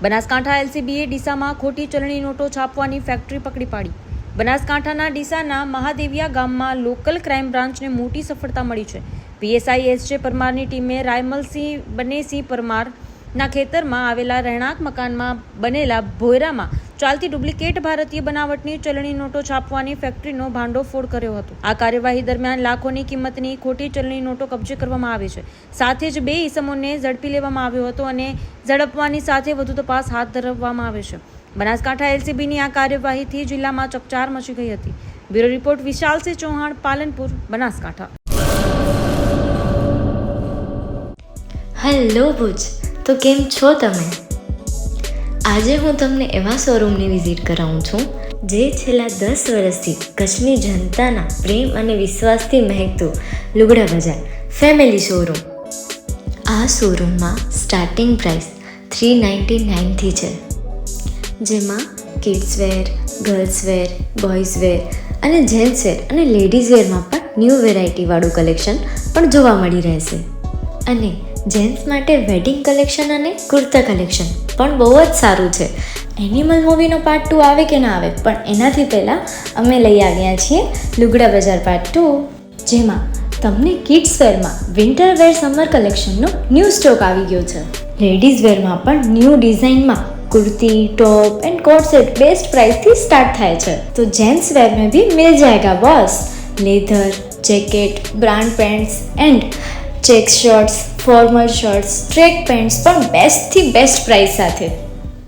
બનાસકાંઠા એલસીબીએ ડીસામાં ખોટી ચલણી નોટો છાપવાની ફેક્ટરી પકડી પાડી. બનાસકાંઠાના ડીસાના મહાદેવિયા ગામમાં લોકલ ક્રાઇમ બ્રાન્ચને મોટી સફળતા મળી છે. પીએસઆઈ એસ.જે. પરમારની ટીમે રાયમલસિંહ બનેસિંહ પરમારના ખેતરમાં આવેલા રહેણાંક મકાનમાં બનેલા ભોયરામાં ચાલતી ડુપ્લિકેટ ભારતીય બનાવટની ચલણી નોટો છાપવાની ફેક્ટરીનો ભાંડોફોડ કર્યો હતો. આ કાર્યવાહી દરમિયાન લાખોની કિંમતની ખોટી ચલણી નોટો કબજે કરવામાં આવી છે. સાથે જ 2 ઈસમોને ઝડપી લેવામાં આવ્યો હતો અને ઝડપવાની સાથે વધુ તપાસ હાથ ધરવામાં આવે છે. બનાસકાંઠા એલસીબીની આ કાર્યવાહીથી જિલ્લામાં ચકચાર મચી ગઈ હતી. Bureau report Vishalsinh Chauhan, Palanpur, Banaskantha. Hello Bhuj, તો કેમ છો તમે? આજે હું તમને એવા શોરૂમની વિઝિટ કરાવું છું જે છેલ્લા 10 વર્ષથી કચ્છની જનતાના પ્રેમ અને વિશ્વાસથી મહેકતું લુગડા બજાર ફેમિલી શોરૂમ. આ શોરૂમમાં સ્ટાર્ટિંગ પ્રાઇસ 399થી છે, જેમાં kids wear, girls wear, boys wear અને જેન્ટ્સ વેર અને લેડીઝ વેરમાં પણ ન્યૂ વેરાયટીવાળું કલેક્શન પણ જોવા મળી રહેશે. અને જેન્ટ્સ માટે વેડિંગ કલેક્શન અને કુર્તા કલેક્શન પણ બહુ જ સારું છે. એનિમલ મૂવીનો પાર્ટ 2 આવે કે ના આવે, પણ એનાથી પહેલાં અમે લઈ આવ્યા છીએ લુગડા બજાર પાર્ટ 2, જેમાં તમને કિડ્સ વેરમાં વિન્ટર વેર સમર કલેક્શનનો ન્યૂ સ્ટોક આવી ગયો છે. લેડીઝ વેરમાં પણ ન્યૂ ડિઝાઇનમાં kurti, top and coat set best price थी स्टार्ट थाय छे. तो जेंट्स वेर में भी मिल जाएगा boss. Leather, jacket, brand pants and check shirts, formal shirts, track pants પણ બેસ્ટ થી બેસ્ટ પ્રાઇસ સાથે.